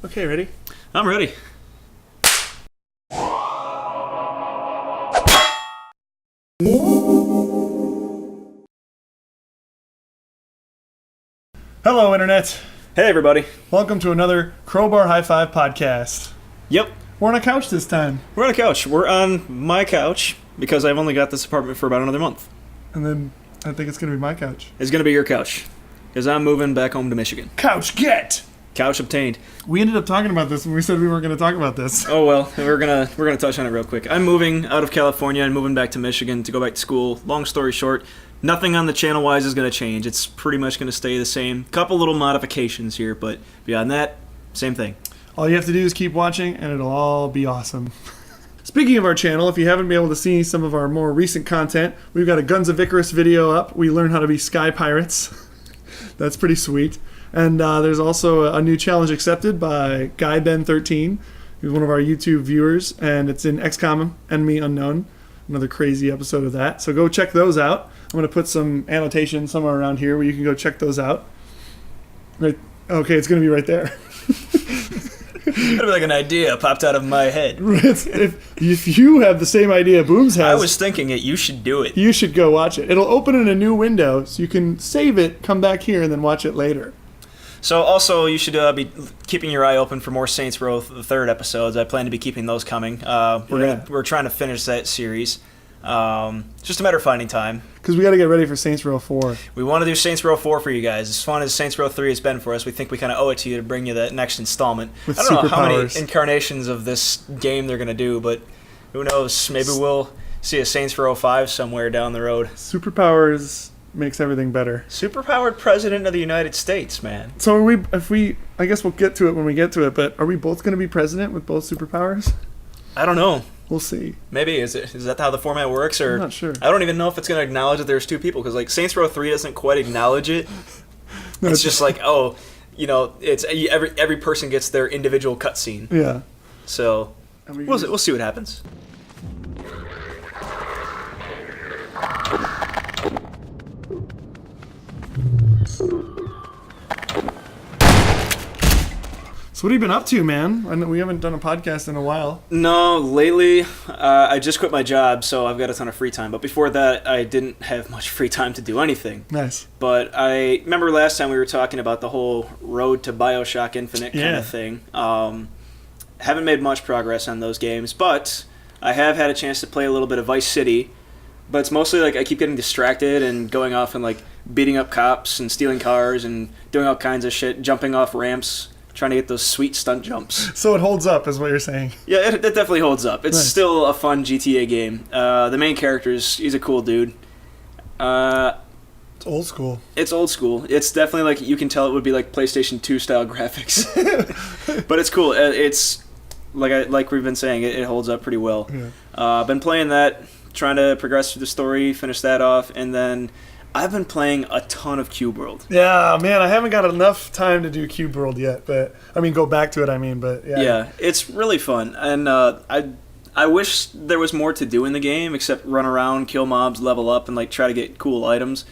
Okay, ready? I'm ready. Hello, Internet. Hey, everybody. Welcome to another Crowbar Highfive podcast. Yep, We're on a couch this time. we're on a couch. We're on my couch because I've only got this apartment for about another month. And then I think it's going to be my couch. It's going to be your couch because I'm moving back home to Michigan. Couch get! Couch obtained. We ended up talking about this when we said we weren't going to talk about this. Oh, well, we're gonna touch on it real quick. I'm moving out of California and moving back to Michigan to go back to school. Long story short, nothing on the channel-wise is going to change. It's pretty much going to stay the same. Couple little modifications here, but beyond that, same thing. All you have to do is keep watching and it'll all be awesome. Speaking of our channel, if you haven't been able to see some of our more recent content, we've got a Guns of Icarus video up. We learn how to be sky pirates. That's pretty sweet. And there's also a new challenge accepted by GuyBen13, who's one of our YouTube viewers, and it's in XCOM Enemy Unknown. Another crazy episode of that. So go check those out. I'm going to put some annotations somewhere around here where you can go check those out. Right. Okay, it's going to be right there. That'd be like an idea popped out of my head. if you have the same idea Booms has, I was thinking it. You should do it. you should go watch it. It'll open in a new window, so you can save it, come back here, and then watch it later. So also, you should be keeping your eye open for more Saints Row the third episodes. I plan to be keeping those coming. We're trying to finish that series. Just a matter of finding time. Because we got to get ready for Saints Row 4. We want to do Saints Row 4 for you guys. As fun as Saints Row 3 has been for us, we think we kind of owe it to you to bring you that next installment. With I don't know how many superpowers. incarnations of this game they're going to do, but who knows? Maybe we'll see a Saints Row 5 somewhere down the road. Superpowers makes everything better. Superpowered President of the United States, man. So I guess we'll get to it when we get to it, but are we both going to be president with both superpowers? I don't know. We'll see. Maybe. Is that how the format works? Or I'm not sure. I don't even know if it's going to acknowledge that there's two people, because like Saints Row 3 doesn't quite acknowledge it. No, It's just like, oh, it's every person gets their individual cutscene. Yeah. So And we we'll see what happens. So what have you been up to, man? I know we haven't done a podcast in a while. No, lately I just quit my job, so I've got a ton of free time. But before that, I didn't have much free time to do anything. Nice. But I remember last time we were talking about the whole road to BioShock Infinite kind of thing. Haven't made much progress on those games, but I have had a chance to play a little bit of Vice City. But it's mostly like I keep getting distracted and going off and like beating up cops and stealing cars and doing all kinds of shit, jumping off ramps, trying to get those sweet stunt jumps. So it holds up, is what you're saying. Yeah, it definitely holds up. It's Nice. still a fun GTA game. The main character he's a cool dude. It's old school. It's old school. It's definitely like, you can tell it would be like PlayStation 2 style graphics. But it's cool. It's like we've been saying, it holds up pretty well. Yeah. Been playing that, trying to progress through the story, finish that off, and then I've been playing a ton of Cube World. Yeah, man, I haven't got enough time to do Cube World yet, but go back to it, but yeah. Yeah, it's really fun, and I wish there was more to do in the game except run around, kill mobs, level up, and like try to get cool items.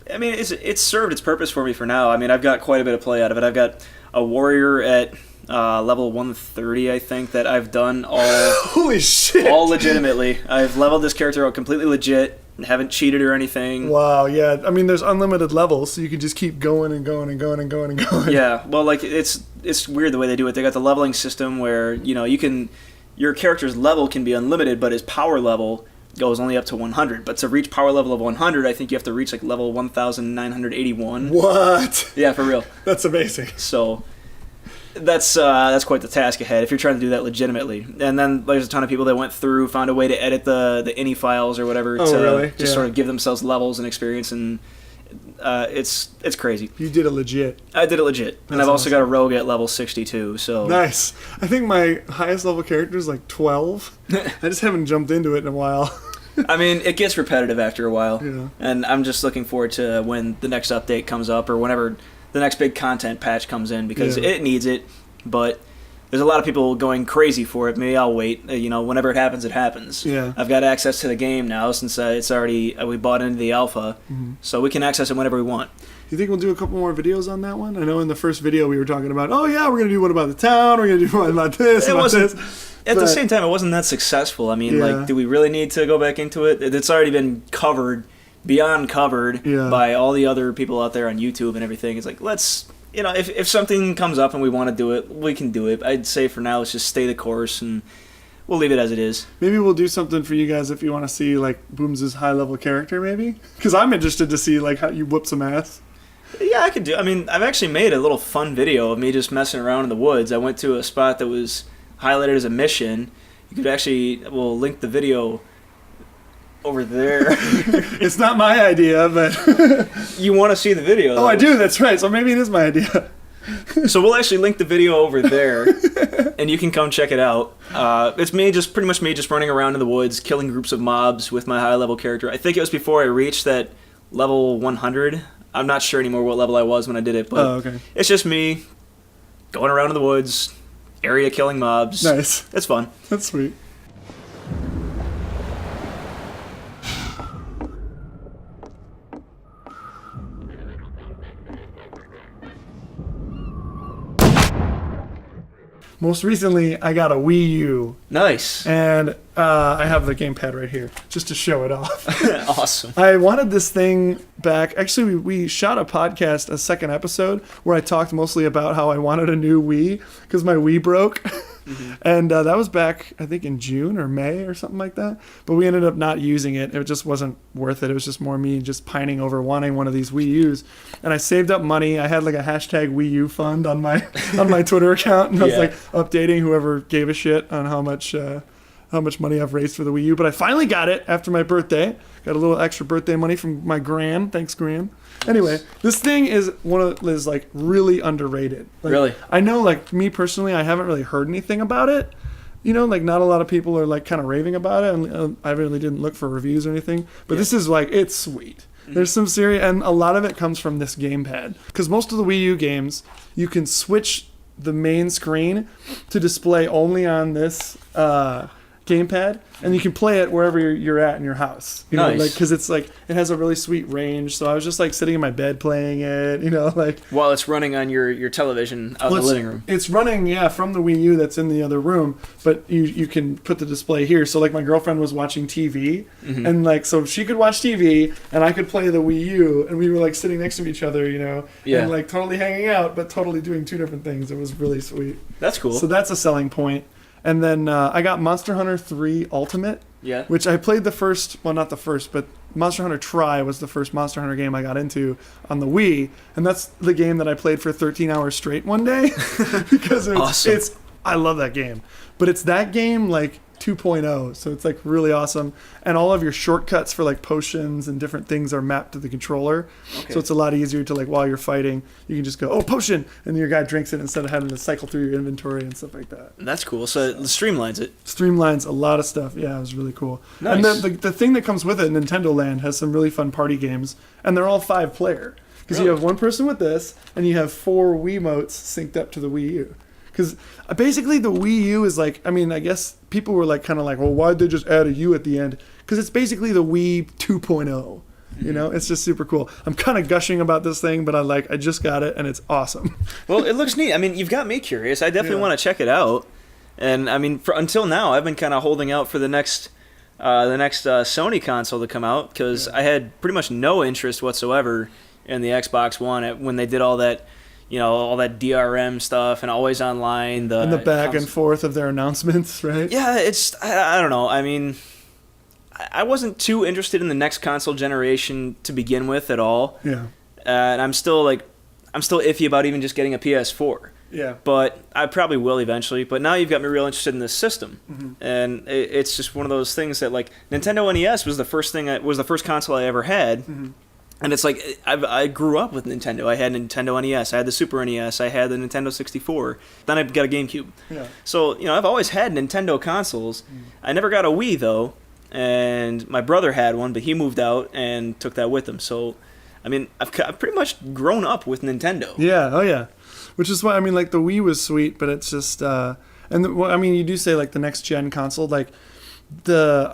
I mean, it's served its purpose for me for now. I mean, I've got quite a bit of play out of it. I've got a warrior at level 130, I think, that I've done all. Holy shit! All legitimately. I've leveled this character out completely legit. Haven't cheated or anything. Wow, yeah. I mean, there's unlimited levels, so you can just keep going and going and going and going and going. Yeah, well, like it's weird the way they do it. They got the leveling system where your character's level can be unlimited, but his power level goes only up to 100. But to reach power level of 100, I think you have to reach like level 1981. What? Yeah, for real. That's amazing. So that's quite the task ahead if you're trying to do that legitimately. And then there's a ton of people that went through, found a way to edit the ini files or whatever to just sort of give themselves levels and experience, and it's crazy. You did it legit. I did it legit. That's And I've also awesome. got a rogue at level 62, so Nice. I think my highest level character is like 12. I just haven't jumped into it in a while. I mean, it gets repetitive after a while. Yeah. And I'm just looking forward to when the next update comes up or whenever the next big content patch comes in, because Yeah. it needs it. But there's a lot of people going crazy for it. Maybe I'll wait. Whenever it happens, it happens. Yeah. I've got access to the game now since it's already we bought into the alpha, so we can access it whenever we want. You think we'll do a couple more videos on that one? I know in the first video we were talking about, oh yeah, we're going to do one about the town, we're going to do one about this, At the same time, it wasn't that successful. I mean, do we really need to go back into it? It's already been covered, beyond covered, by all the other people out there on YouTube and everything. It's like, let's, if something comes up and we want to do it, we can do it. I'd say for now, let's just stay the course and we'll leave it as it is. Maybe we'll do something for you guys if you want to see, like, Booms' high-level character, maybe? Because I'm interested to see, like, how you whoop some ass. Yeah, I could do. I mean, I've actually made a little fun video of me just messing around in the woods. I went to a spot that was highlighted as a mission. You could actually, we'll link the video over there. It's not my idea, but you want to see the video, though. Oh, I do. That's right. So maybe it is my idea. So we'll actually link the video over there, and you can come check it out. It's pretty much me just running around in the woods, killing groups of mobs with my high-level character. I think it was before I reached that level 100. I'm not sure anymore what level I was when I did it, but It's just me going around in the woods, area killing mobs. Nice. It's fun. That's sweet. Most recently, I got a Wii U. Nice. And I have the gamepad right here, just to show it off. Awesome. I wanted this thing back. Actually, we shot a podcast, a second episode, where I talked mostly about how I wanted a new Wii, because my Wii broke. And that was back, I think, in June or May or something like that. But we ended up not using it. It just wasn't worth it. It was just more me just pining over wanting one of these Wii U's. And I saved up money. I had like a hashtag Wii U fund on my Twitter account. And I was like updating whoever gave a shit on how much money I've raised for the Wii U. But I finally got it after my birthday. Got a little extra birthday money from my gran. Thanks, gran. Anyway, this thing is like really underrated. Like, really? I know, like, me personally, I haven't really heard anything about it. Like, not a lot of people are like kind of raving about it, and I really didn't look for reviews or anything. But this is like, it's sweet. There's some serious, and a lot of it comes from this gamepad. Because most of the Wii U games, you can switch the main screen to display only on this gamepad, and you can play it wherever you're at in your house. Nice. Like, because it's like, it has a really sweet range. So I was just like sitting in my bed playing it, like while it's running on your television out in the living room. It's running, from the Wii U that's in the other room, but you can put the display here. So like my girlfriend was watching TV, and like so she could watch TV and I could play the Wii U, and we were like sitting next to each other, and like totally hanging out, but totally doing two different things. It was really sweet. That's cool. So that's a selling point. And then I got Monster Hunter 3 Ultimate, which I played the first, well, not the first, but Monster Hunter Tri was the first Monster Hunter game I got into on the Wii. And that's the game that I played for 13 hours straight one day. Because I love that game. But it's that game, like, 2.0, so it's like really awesome, and all of your shortcuts for like potions and different things are mapped to the controller, so it's a lot easier to, like, while you're fighting, you can just go, oh, potion, and your guy drinks it instead of having to cycle through your inventory and stuff like that. That's cool. So it streamlines it. Streamlines a lot of stuff. Yeah, it was really cool. Nice. And the thing that comes with it, Nintendo Land, has some really fun party games, and they're all 5-player, because you have one person with this, and you have 4 Wiimotes synced up to the Wii U. Because basically the Wii U is like, I mean, I guess people were like kind of like, well, why'd they just add a U at the end? Because it's basically the Wii 2.0. It's just super cool. I'm kind of gushing about this thing, but I just got it and it's awesome. Well, it looks neat. I mean, you've got me curious. I definitely want to check it out. And I mean, until now, I've been kind of holding out for the next Sony console to come out, because I had pretty much no interest whatsoever in the Xbox One when they did all that. All that DRM stuff and always online. And the back and forth of their announcements, right? Yeah, I don't know. I mean, I wasn't too interested in the next console generation to begin with at all. Yeah. And I'm still iffy about even just getting a PS4. Yeah. But I probably will eventually. But now you've got me real interested in this system. And it's just one of those things that, like, Nintendo NES was the first console I ever had. And it's like, I grew up with Nintendo. I had Nintendo NES. I had the Super NES. I had the Nintendo 64. Then I got a GameCube. Yeah. So, I've always had Nintendo consoles. I never got a Wii, though. And my brother had one, but he moved out and took that with him. So, I mean, I've pretty much grown up with Nintendo. Yeah, oh yeah. Which is why, I mean, like, the Wii was sweet, but it's just, well, I mean, you do say, like, the next gen console, like, the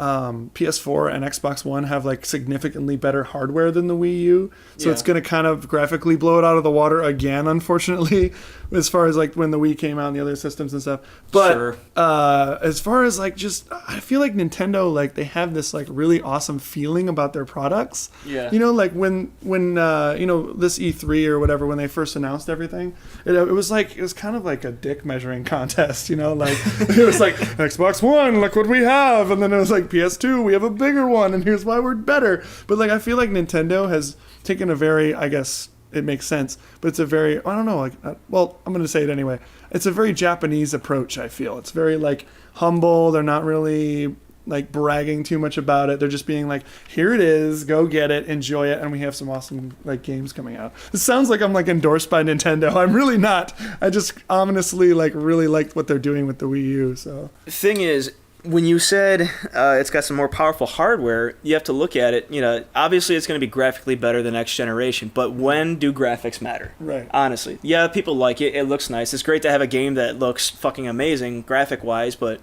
PS4 and Xbox One have like significantly better hardware than the Wii U, so it's going to kind of graphically blow it out of the water again, unfortunately, as far as like when the Wii came out and the other systems and stuff. But as far as like just, I feel like Nintendo, like they have this like really awesome feeling about their products. Yeah. You know, like when you know, this E3 or whatever, when they first announced everything, it was kind of like a dick measuring contest. You know, like it was like Xbox One, look what we have. And then it was like PS2, we have a bigger one, and here's why we're better. But like I feel like Nintendo has taken a very, I guess it makes sense, but it's a very, I don't know, like, well, I'm going to say it anyway. It's a very Japanese approach, I feel. It's very like humble. They're not really like bragging too much about it. They're just being like, here it is, go get it, enjoy it, and we have some awesome like games coming out. It sounds like I'm like endorsed by Nintendo. I'm really not. I just ominously like really liked what they're doing with the Wii U. So the thing is, when you said it's got some more powerful hardware, you have to look at it. You know, obviously it's going to be graphically better than next generation, but when do graphics matter? Right. Honestly. Yeah, people like it. It looks nice. It's great to have a game that looks fucking amazing graphic-wise, but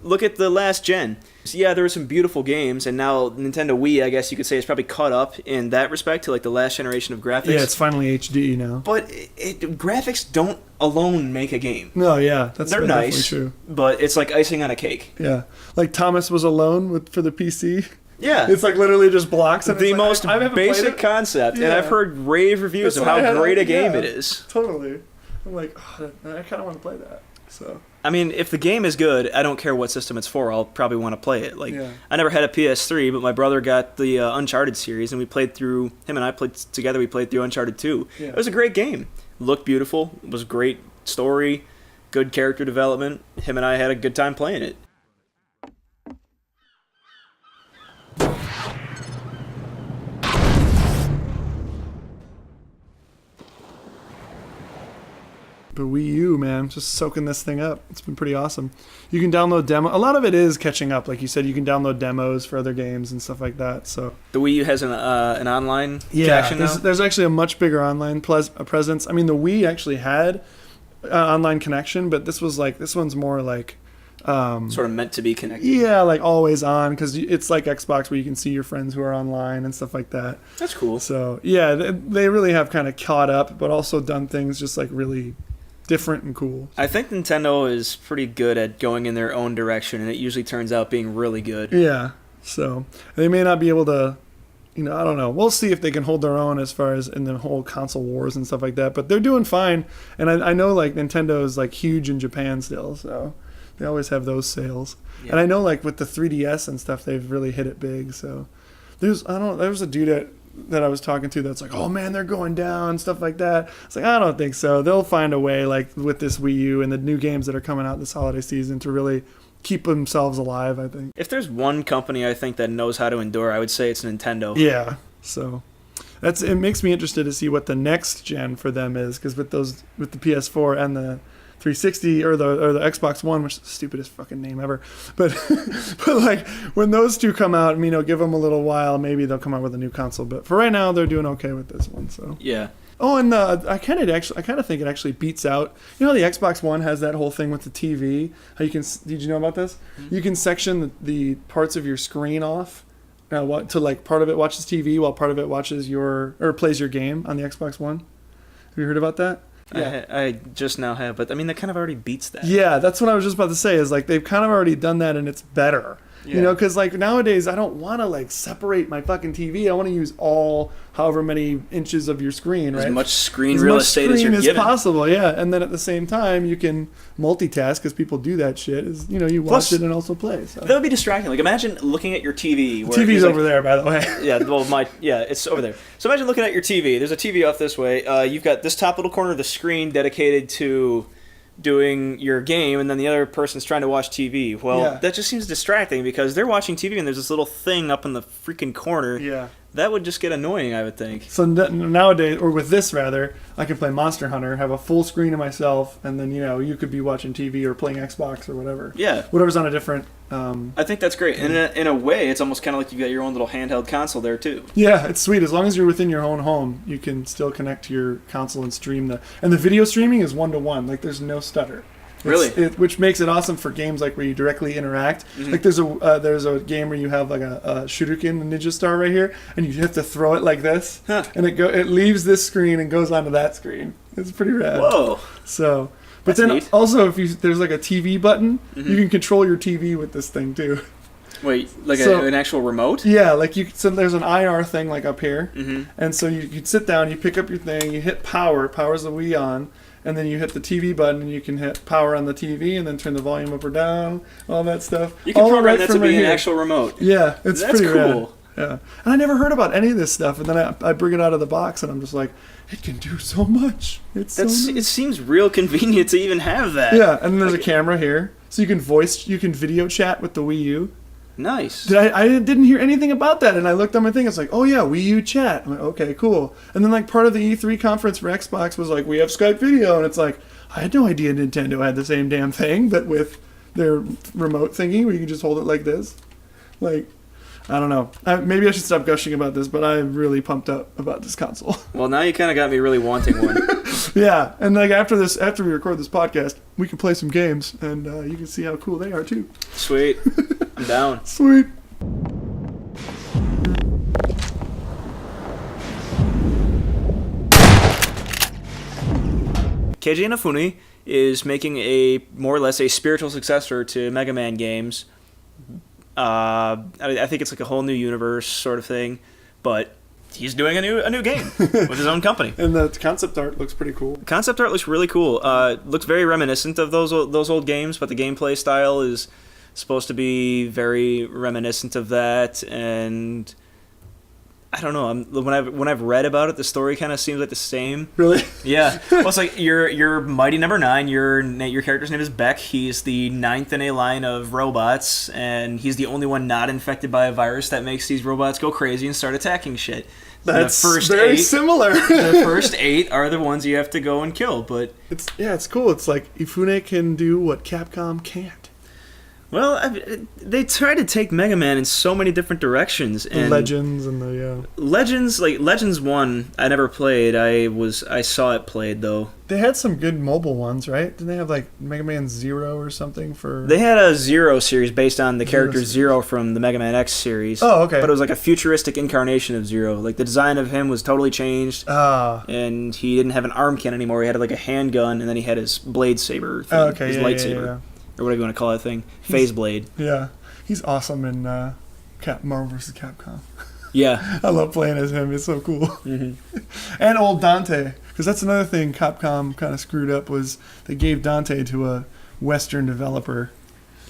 look at the last gen. So yeah, there were some beautiful games, and now Nintendo Wii, I guess you could say, is probably caught up in that respect to like the last generation of graphics. yeah, it's finally HD now. But graphics don't alone make a game. No, yeah, that's They're definitely nice, true. but it's like icing on a cake. Yeah, like Thomas Was Alone for the PC. Yeah. It's like literally just blocks. And The it's most like, I haven't basic played it. concept, and Yeah. I've heard rave reviews That's of why how great a game yeah, it is. Totally. I'm like, oh, I kind of want to play that. So. I mean, if the game is good, I don't care what system it's for. I'll probably want to play it. Like, Yeah. I never had a PS3, but my brother got the Uncharted series, and we played through. Him and I played together. We played through Uncharted 2. Yeah. It was a great game. Looked beautiful. It was great story, good character development. Him and I had a good time playing it. The Wii U, man, just soaking this thing up. It's been pretty awesome. You can download demo. A lot of it is catching up, like you said. You can download demos for other games and stuff like that. So The Wii U has an online connection now? there's actually a much bigger online presence. I mean, the Wii actually had online connection, but this one's more like Sort of meant to be connected. yeah, like always on, because it's like Xbox where you can see your friends who are online and stuff like that. That's cool. So yeah, they really have kind of caught up, but also done things just like really different and cool. I think Nintendo is pretty good at going in their own direction, and it usually turns out being really good. Yeah, so they may not be able to, I don't know. We'll see if they can hold their own as far as in the whole console wars and stuff like that. But they're doing fine, and I know like Nintendo is like huge in Japan still, so they always have those sales. Yeah. And I know like with the 3DS and stuff, they've really hit it big. So there was a dude that I was talking to that's like, oh man, they're going down, stuff like that. It's like, I don't think so. They'll find a way, like with this Wii U and the new games that are coming out this holiday season, to really keep themselves alive, I think. If there's one company I think that knows how to endure, I would say it's Nintendo. Yeah, so it makes me interested to see what the next gen for them is, because with the PS4 and the 360 or the Xbox One, which is the stupidest fucking name ever, but like when those two come out, give them a little while, maybe they'll come out with a new console. But for right now, they're doing okay with this one. So yeah. Oh, and I kind of think it actually beats out. You know, the Xbox One has that whole thing with the TV. How you can? Did you know about this? Mm-hmm. You can section the parts of your screen off. To like part of it watches TV while part of it watches plays your game on the Xbox One. Have you heard about that? Yeah. I just now have, but I mean that kind of already beats that. Yeah, that's what I was just about to say. Is like they've kind of already done that, and it's better. Yeah. Because like nowadays I don't want to like separate my fucking TV. I want to use all however many inches of your screen, right? As much screen real estate as you're given. As possible, yeah. And then at the same time you can multitask, because people do that shit. Is you watch it and also play. So. That would be distracting. Like imagine looking at your TV. Where TV's over there, by the way. Yeah, well, it's over there. So imagine looking at your TV. There's a TV off this way. You've got this top little corner of the screen dedicated to doing your game, and then the other person's trying to watch TV. Well, That just seems distracting, because they're watching TV and there's this little thing up in the freaking corner That would just get annoying, I would think. So nowadays, or with this rather, I can play Monster Hunter, have a full screen of myself, and then you could be watching TV or playing Xbox or whatever. Yeah, whatever's on a different. I think that's great. And in a way, it's almost kind of like you've got your own little handheld console there too. Yeah, it's sweet. As long as you're within your own home, you can still connect to your console and stream and the video streaming is 1-to-1. Like there's no stutter. Really? Which makes it awesome for games like where you directly interact. Mm-hmm. Like there's a game where you have like a shuriken, a ninja star right here, and you have to throw it like this, and it leaves this screen and goes onto that screen. It's pretty rad. Whoa. So, but that's then neat. Also there's like a TV button, you can control your TV with this thing too. Wait, like an actual remote? Yeah, like so there's an IR thing like up here, and so you sit down, you pick up your thing, you hit powers the Wii on. And then you hit the TV button, and you can hit power on the TV, and then turn the volume up or down, all that stuff. You can program that to be an actual remote. Yeah, it's That's pretty cool. Rad. Yeah, and I never heard about any of this stuff, and then I bring it out of the box, and I'm just like, it can do so much. It seems real convenient to even have that. Yeah, and then there's a camera here, so you can video chat with the Wii U. Nice. I didn't hear anything about that, and I looked on my thing. It's like, oh yeah, Wii U chat. I'm like, okay, cool. And then like part of the E3 conference for Xbox was like, we have Skype video, and it's like, I had no idea Nintendo had the same damn thing, but with their remote thingy where you can just hold it like this. Like, I don't know. Maybe I should stop gushing about this, but I'm really pumped up about this console. Well, now you kind of got me really wanting one. Yeah, and like after we record this podcast, we can play some games, and you can see how cool they are too. Sweet. I'm down. Sweet. Keiji Inafune is making a more or less a spiritual successor to Mega Man games. I think it's like a whole new universe sort of thing, but he's doing a new game with his own company. And the concept art looks pretty cool. Concept art looks really cool. Looks very reminiscent of those old games, but the gameplay style is supposed to be very reminiscent of that. And I don't know. When I've read about it, the story kind of seems like the same. Really? Yeah. Well, it's like you're Mighty Number 9. Your character's name is Beck. He's the 9th in a line of robots, and he's the only one not infected by a virus that makes these robots go crazy and start attacking shit. That's the first very 8, similar. The first 8 are the ones you have to go and kill, but it's cool. It's like Ifune can do what Capcom can't. Well, they try to take Mega Man in so many different directions. And Legends and the Legends, like Legends 1, I never played. I saw it played though. They had some good mobile ones, right? Didn't they have like Mega Man Zero or something for? They had a Zero series based on the character Zero from the Mega Man X series. Oh, okay. But it was like a futuristic incarnation of Zero. Like the design of him was totally changed. And he didn't have an arm cannon anymore. He had like a handgun, and then he had his blade saber thing, his lightsaber. Yeah. Or whatever you want to call that thing. Phase Blade. Yeah. He's awesome in Marvel vs. Capcom. Yeah. I love playing as him. It's so cool. Mm-hmm. And old Dante. Because that's another thing Capcom kind of screwed up was they gave Dante to a Western developer.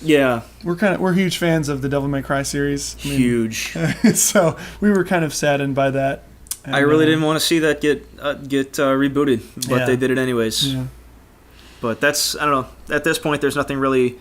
Yeah. We're huge fans of the Devil May Cry series. Huge. So we were kind of saddened by that. And, I really didn't want to see that get rebooted, but they did it anyways. Yeah. But I don't know, at this point there's nothing really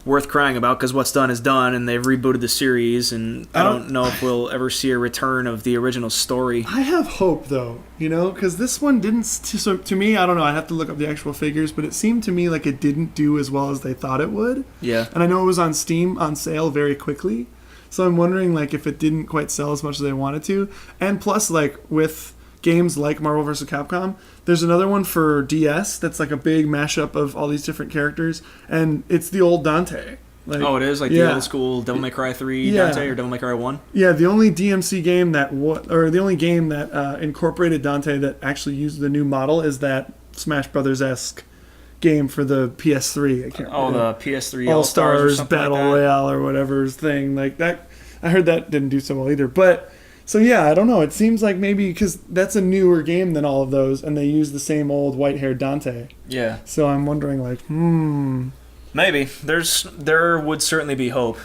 worth crying about because what's done is done, and they've rebooted the series, and I don't know if we'll ever see a return of the original story. I have hope, though, because this one didn't, so to me, I don't know, I'd have to look up the actual figures, but it seemed to me like it didn't do as well as they thought it would. Yeah. And I know it was on Steam on sale very quickly, so I'm wondering like if it didn't quite sell as much as they wanted to, and plus like with games like Marvel vs. Capcom, there's another one for DS that's like a big mashup of all these different characters, and it's the old Dante. Like, oh, it is? Like the old school Devil May Cry 3 Dante or Devil May Cry 1? Yeah, the only DMC game the only game that incorporated Dante that actually used the new model is that Smash Brothers-esque game for the PS3. I can't remember. The PS3 All-Stars Battle Royale or whatever thing. Like that, I heard that didn't do so well either, but... So yeah, I don't know. It seems like maybe because that's a newer game than all of those, and they use the same old white-haired Dante. Yeah. So I'm wondering, like, maybe there would certainly be hope.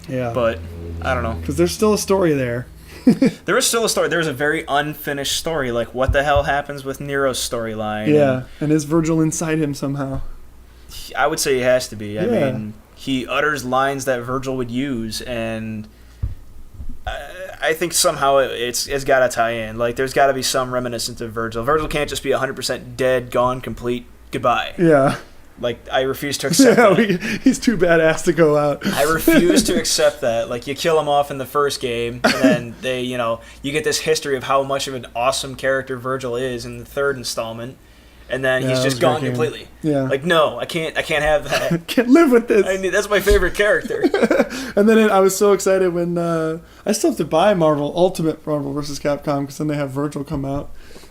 Yeah. But I don't know. Because there's still a story there. There is still a story. There's a very unfinished story. Like, what the hell happens with Nero's storyline? Yeah. And is Virgil inside him somehow? I would say he has to be. I mean, he utters lines that Virgil would use, and I think somehow it's got to tie in. Like, there's got to be some reminiscence of Virgil. Virgil can't just be 100% dead, gone, complete, goodbye. Yeah. Like, I refuse to accept that. He's too badass to go out. I refuse to accept that. Like, you kill him off in the first game, and then you get this history of how much of an awesome character Virgil is in the third installment, and then he's just gone completely. Yeah. Like, no, I can't have that. I can't live with this. That's my favorite character. And then I was so excited when I still have to buy Ultimate Marvel vs. Capcom, because then they have Virgil come out.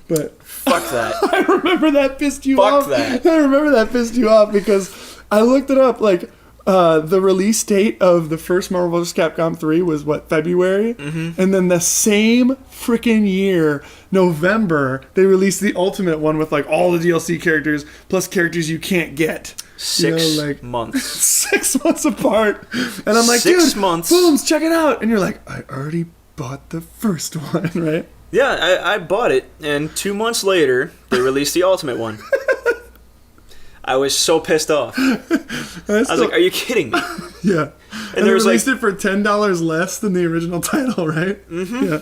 But fuck that. I remember that pissed you off. Fuck that. I remember that pissed you off because I looked it up. Like, the release date of the first Marvel vs. Capcom 3 was, February? Mm-hmm. And then the same freaking year, November, they released the Ultimate one with, like, all the DLC characters, plus characters you can't get. 6 months. 6 months apart. And I'm like, 6 dude, months. Booms, check it out. And you're like, I already bought the first one, right? Yeah, I bought it, and 2 months later, they released the Ultimate one. I was so pissed off. I was like, are you kidding me? Yeah. And they released it for $10 less than the original title, right? Mm-hmm. Yeah.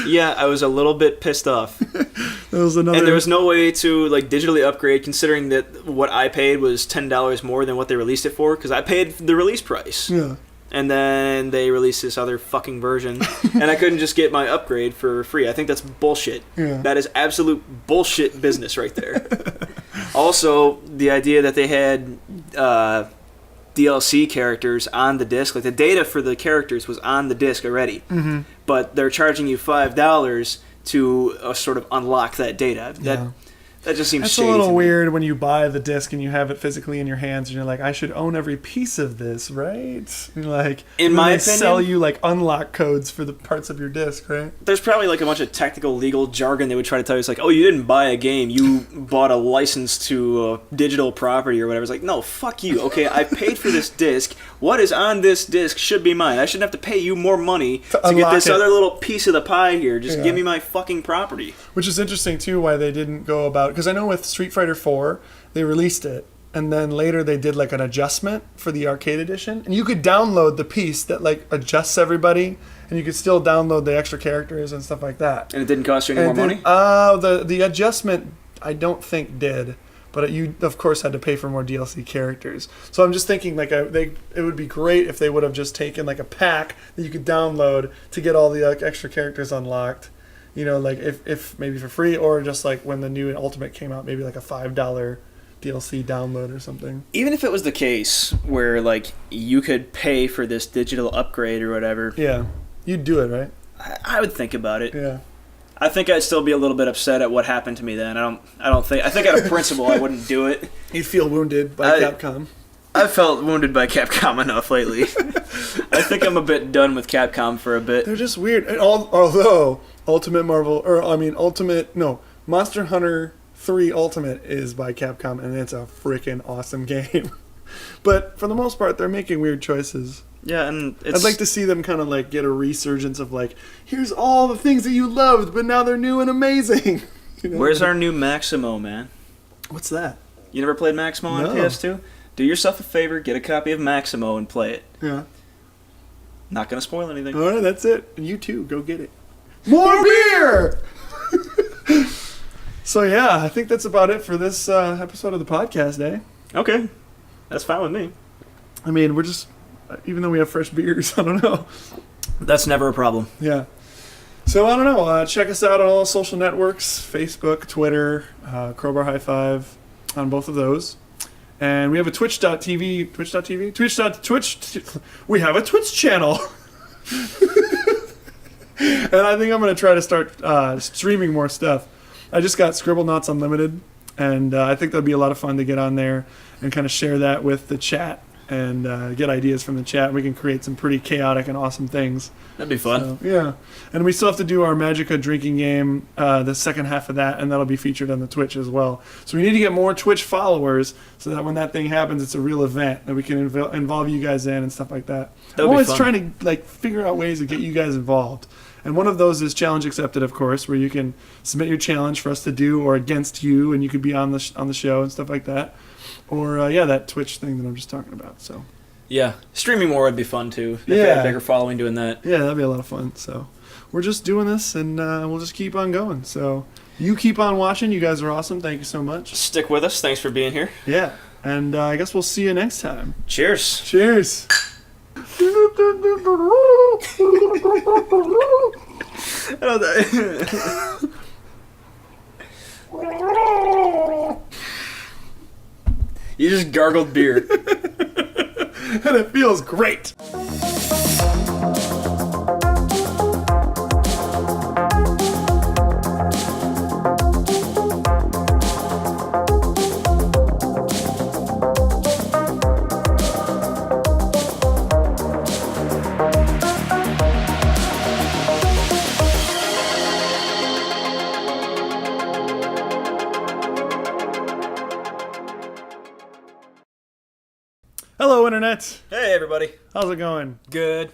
Yeah, I was a little bit pissed off. That was another... And there was no way to digitally upgrade, considering that what I paid was $10 more than what they released it for, because I paid the release price. Yeah. And then they released this other fucking version, and I couldn't just get my upgrade for free. I think that's bullshit. Yeah. That is absolute bullshit business right there. Also, the idea that they had DLC characters on the disc, like the data for the characters was on the disc already, mm-hmm. but they're charging you $5 to sort of unlock that data. That just seems shady. That's a little weird when you buy the disc and you have it physically in your hands and you're like, I should own every piece of this, right? And like, in my opinion, sell you like unlock codes for the parts of your disc, right? There's probably like a bunch of technical legal jargon they would try to tell you. It's like, oh, you didn't buy a game, you bought a license to a digital property or whatever. It's like, no, fuck you. Okay, I paid for this disc. What is on this disc should be mine. I shouldn't have to pay you more money to get this other little piece of the pie here. Just give me my fucking property. Which is interesting too, why they didn't go about, because I know with Street Fighter 4 they released it and then later they did like an adjustment for the arcade edition, and you could download the piece that like adjusts everybody, and you could still download the extra characters and stuff like that. And it didn't cost you any more money? The adjustment I don't think did, but you of course had to pay for more DLC characters. So I'm just thinking like it would be great if they would have just taken like a pack that you could download to get all the extra characters unlocked. You know, like if maybe for free, or just like when the new Ultimate came out, maybe like a $5 DLC download or something. Even if it was the case where like you could pay for this digital upgrade or whatever. Yeah, you'd do it, right? I would think about it. Yeah. I think I'd still be a little bit upset at what happened to me then. I think out of principle I wouldn't do it. You'd feel wounded by Capcom. I've felt wounded by Capcom enough lately. I think I'm a bit done with Capcom for a bit. They're just weird. And although Monster Hunter 3 Ultimate is by Capcom, and it's a freaking awesome game. But for the most part, they're making weird choices. Yeah, and I'd like to see them kind of like get a resurgence of like, here's all the things that you loved, but now they're new and amazing. You know? Where's our new Maximo, man? What's that? You never played Maximo on PS2? Do yourself a favor, get a copy of Maximo and play it. Yeah. Not gonna spoil anything. All right, that's it. And you too, go get it. More beer! So yeah, I think that's about it for this episode of the podcast, eh? Okay. That's fine with me. I mean, we're just, even though we have fresh beers, I don't know. That's never a problem. Yeah. So I don't know. Check us out on all social networks, Facebook, Twitter, Crowbar Highfive, on both of those. And we have a Twitch.tv. We have a Twitch channel. And I think I'm going to try to start streaming more stuff. I just got Scribblenauts Unlimited, and I think that'd be a lot of fun to get on there and kind of share that with the chat and get ideas from the chat. We can create some pretty chaotic and awesome things. That'd be fun. So, yeah. And we still have to do our Magica drinking game, the second half of that, and that'll be featured on the Twitch as well. So we need to get more Twitch followers so that when that thing happens, it's a real event that we can involve you guys in and stuff like that. I'm always trying to like figure out ways to get you guys involved. And one of those is Challenge Accepted, of course, where you can submit your challenge for us to do or against you, and you could be on the show and stuff like that. Or, that Twitch thing that I'm just talking about. So, yeah, streaming more would be fun, too. If you had a bigger following doing that. Yeah, that'd be a lot of fun. So, we're just doing this, and we'll just keep on going. So you keep on watching. You guys are awesome. Thank you so much. Stick with us. Thanks for being here. Yeah, and I guess we'll see you next time. Cheers. Cheers. You just gargled beer. And it feels great. Hello, Internet. Hey, everybody. How's it going? Good.